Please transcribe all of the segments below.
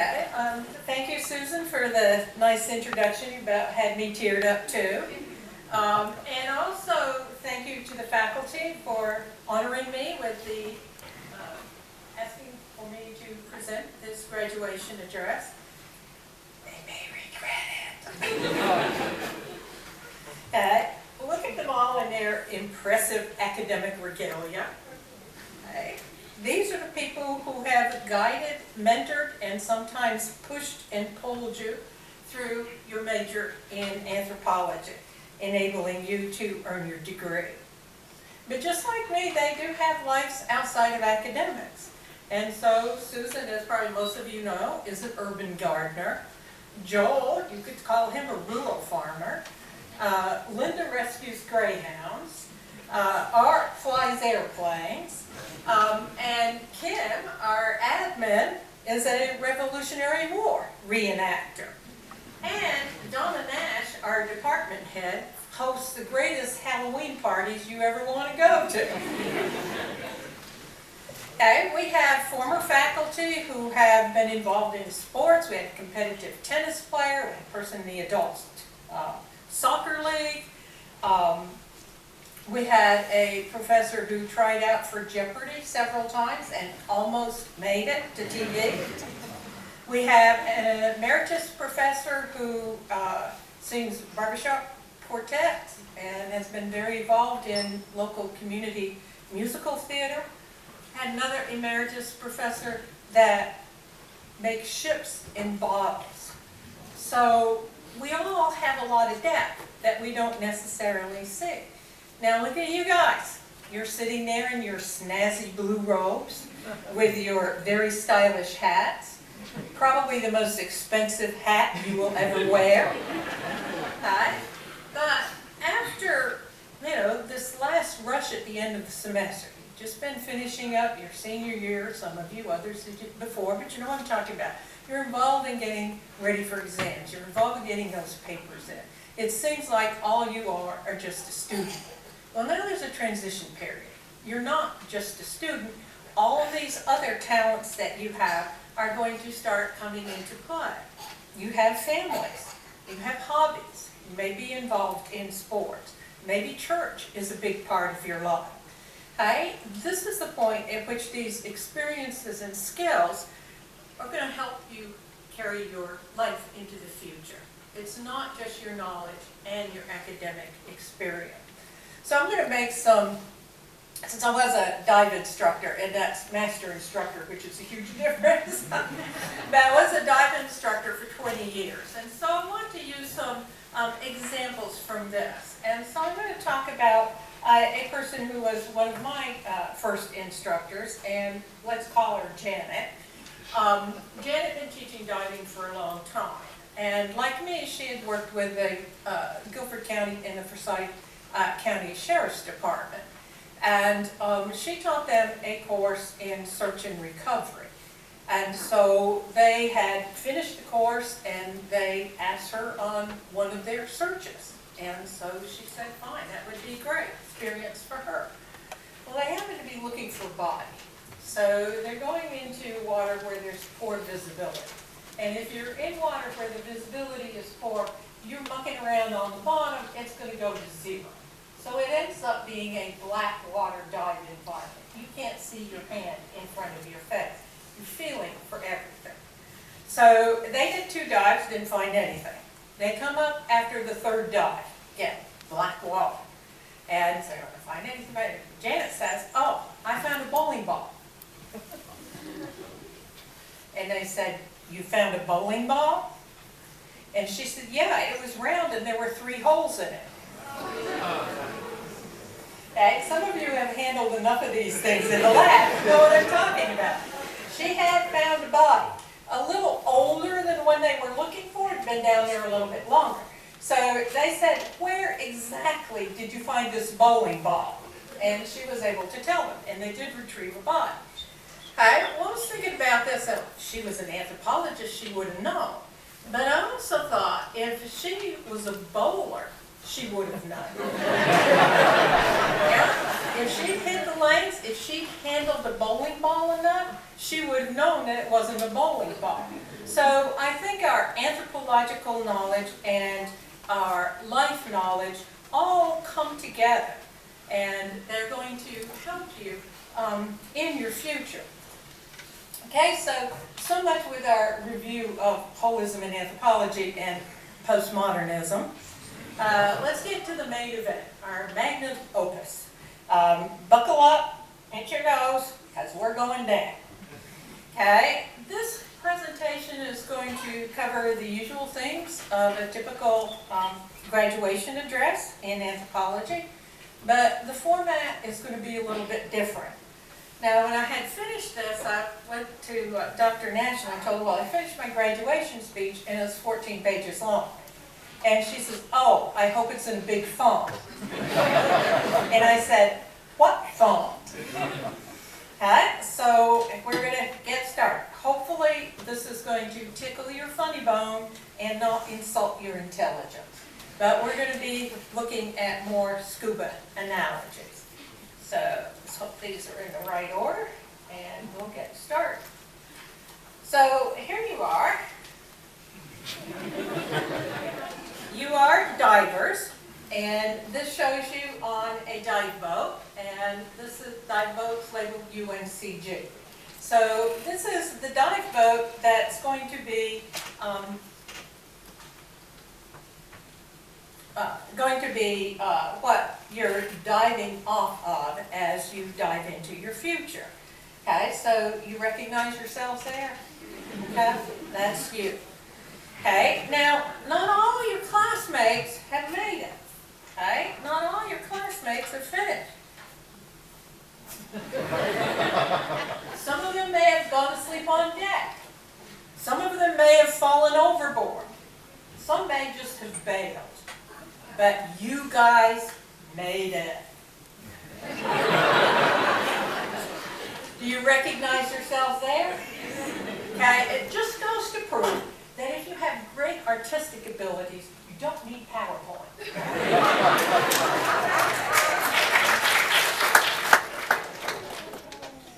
Okay, thank you, Susan, for the nice introduction. You about had me teared up too. And also thank you to the faculty for honoring me with the asking for me to present this graduation address. They may regret it. Look at them all in their impressive academic regalia. Okay. These are the people who have guided, mentored, and sometimes pushed and pulled you through your major in anthropology, enabling you to earn your degree. But just like me, they do have lives outside of academics. And so Susan, as probably most of you know, is an urban gardener. Joel, you could call him a rural farmer. Linda rescues greyhounds. Art flies airplanes. And Kim, our admin, is a Revolutionary War reenactor. And Donna Nash, our department head, hosts the greatest Halloween parties you ever want to go to. Okay, we have former faculty who have been involved in sports. We had a competitive tennis player, we had a person in the adult soccer league. We had a professor who tried out for Jeopardy several times and almost made it to TV. We have an emeritus professor who sings barbershop quartets and has been very involved in local community musical theater. Had another emeritus professor that makes ships in bottles. So we all have a lot of depth that we don't necessarily see. Now look at you guys. You're sitting there in your snazzy blue robes with your very stylish hats. Probably the most expensive hat you will ever wear. Right? But after, this last rush at the end of the semester, you've just been finishing up your senior year, some of you, others who did before, but you know what I'm talking about. You're involved in getting ready for exams. You're involved in getting those papers in. It seems like all you are just a student. Well, now there's a transition period. You're not just a student. All of these other talents that you have are going to start coming into play. You have families. You have hobbies. You may be involved in sports. Maybe church is a big part of your life. Okay? This is the point at which these experiences and skills are going to help you carry your life into the future. It's not just your knowledge and your academic experience. So I'm going to make some, since I was a dive instructor, and that's master instructor, which is a huge difference, but I was a dive instructor for 20 years. And so I want to use some examples from this. And so I'm going to talk about a person who was one of my first instructors, and let's call her Janet. Janet had been teaching diving for a long time. And like me, she had worked with the Guilford County and the Forsyth County Sheriff's Department. And she taught them a course in search and recovery. And so they had finished the course and they asked her on one of their searches. And so she said, fine, that would be a great experience for her. Well, they happen to be looking for body. So they're going into water where there's poor visibility. And if you're in water where the visibility is poor, you're mucking around on the bottom, it's going to go to zero. So it ends up being a black water dive environment. You can't see your hand in front of your face. You're feeling for everything. So they did 2 dives, didn't find anything. They come up after the 3rd dive, again, black water. And so they don't find anything but it. Janet says, oh, I found a bowling ball. And they said, you found a bowling ball? And she said, yeah, it was round and there were 3 holes in it. Okay, some of you have handled enough of these things in the lab. You know what I'm talking about. She had found a body. A little older than the one they were looking for. It had been down there a little bit longer. So they said, where exactly did you find this bowling ball? And she was able to tell them. And they did retrieve a body. I was thinking about this. She was an anthropologist. She would have known. But I also thought if she was a bowler she would have known. Yeah? If she hit the lanes, if she handled the bowling ball enough, she would have known that it wasn't a bowling ball. So I think our anthropological knowledge and our life knowledge all come together, and they're going to help you in your future. Okay, so much with our review of holism and anthropology and postmodernism. Let's get to the main event, our magnum opus. Buckle up, pinch your nose, because we're going down. Okay, this presentation is going to cover the usual things of a typical graduation address in anthropology, but the format is going to be a little bit different. Now, when I had finished this, I went to Dr. Nash and I told her, well, I finished my graduation speech and it was 14 pages long. And she says, oh, I hope it's in big font. And I said, what font? Okay, so we're going to get started. Hopefully, this is going to tickle your funny bone and not insult your intelligence. But we're going to be looking at more scuba analogies. So let's hope these are in the right order, and we'll get started. So here you are. You are divers, and this shows you on a dive boat, and this is dive boat's labeled UNCG. So this is the dive boat that's going to be what you're diving off of as you dive into your future. Okay, so you recognize yourselves there? Okay, that's you. Okay, now, not all your classmates have made it. Okay, not all your classmates have finished. Some of them may have gone to sleep on deck. Some of them may have fallen overboard. Some may just have bailed. But you guys made it. Do you recognize yourselves there? Okay, it just goes to prove that if you have great artistic abilities, you don't need PowerPoint.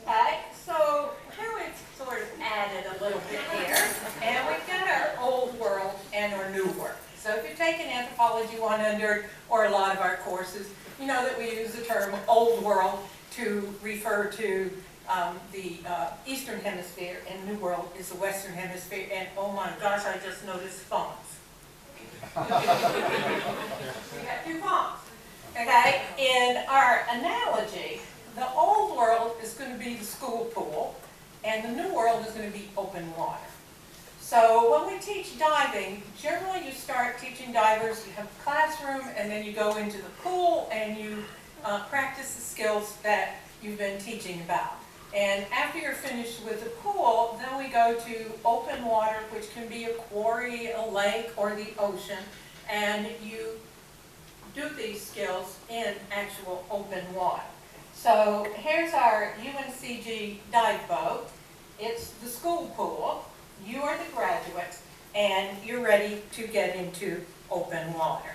Okay, so here we've sort of added a little bit here, and we've got our old world and our new world. So if you've taken Anthropology 100 or a lot of our courses, you know that we use the term Old World to refer to the Eastern Hemisphere, and New World is the Western Hemisphere, and oh my gosh, I just noticed fonts. We got two fonts. Okay, in our analogy, the Old World is going to be the school pool, and the New World is going to be open water. So when we teach diving, generally you start teaching divers, you have a classroom, and then you go into the pool and you practice the skills that you've been teaching about. And after you're finished with the pool, then we go to open water, which can be a quarry, a lake, or the ocean, and you do these skills in actual open water. So here's our UNCG dive boat. It's the school pool. You are the graduates, and you're ready to get into open water.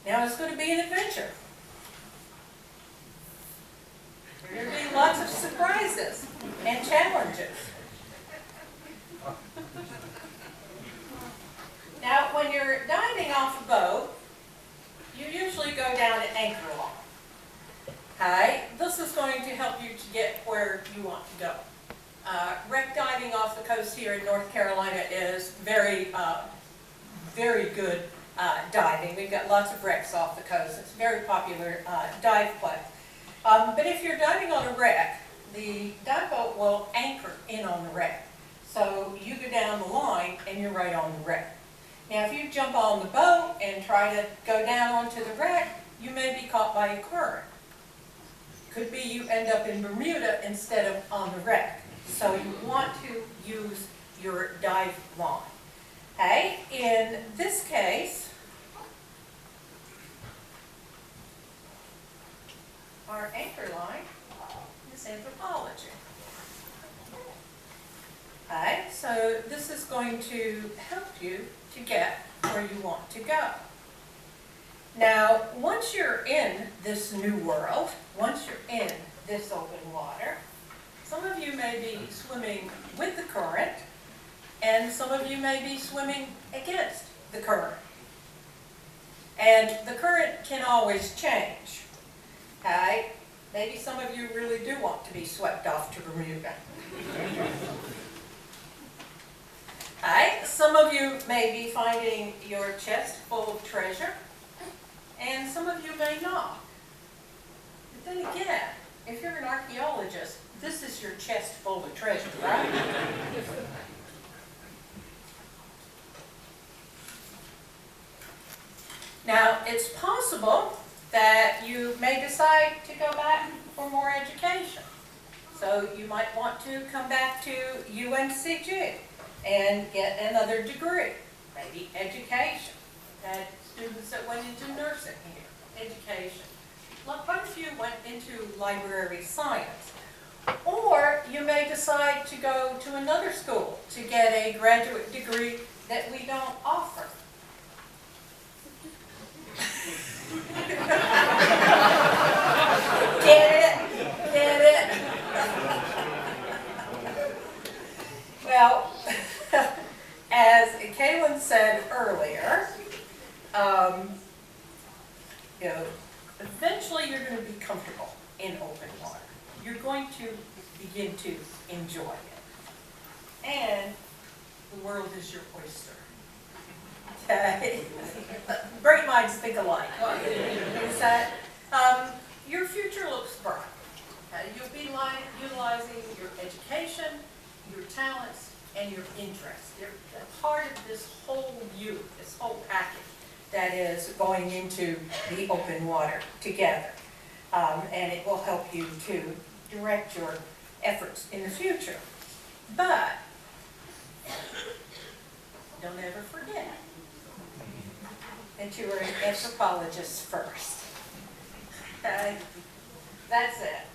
Now it's going to be an adventure. There are going to be lots of surprises and challenges. Now, when you're diving off a boat, you usually go down at anchor lock. Okay, this is going to help you to get where you want to go. Wreck diving off the coast here in North Carolina is very good diving. We've got lots of wrecks off the coast. It's a very popular dive place. But if you're diving on a wreck, the dive boat will anchor in on the wreck. So you go down the line and you're right on the wreck. Now if you jump on the boat and try to go down onto the wreck, you may be caught by a current. Could be you end up in Bermuda instead of on the wreck. So you want to use your dive line. Okay, in this case, our anchor line is anthropology. Okay, so this is is going to help you to get where you want to go. Now, once you're in this new world, once you're in this open water, some of you may be swimming with the current, and some of you may be swimming against the current. And the current can always change. Okay? Maybe some of you really do want to be swept off to Bermuda. Some of you may be finding your chest full of treasure, and some of you may not. But then again, if you're an archaeologist, this is your chest full of treasure, right? Now, it's possible that you may decide to go back for more education. So you might want to come back to UNCG and get another degree, maybe education. Had students that went into nursing here, education. Quite a few went into library science. Or you may decide to go to another school to get a graduate degree that we don't offer. Get it? Get it? Well, as Kaylin said earlier, eventually you're going to be comfortable in open water. You're going to begin to enjoy it. And the world is your oyster. Okay? Great minds think alike. Is that your future looks bright. You'll be utilizing your education, your talents, and your interests. They're part of this whole you, this whole package that is going into the open water together. And it will help you to direct your efforts in the future. But don't ever forget that you are an anthropologist first. Okay? That's it.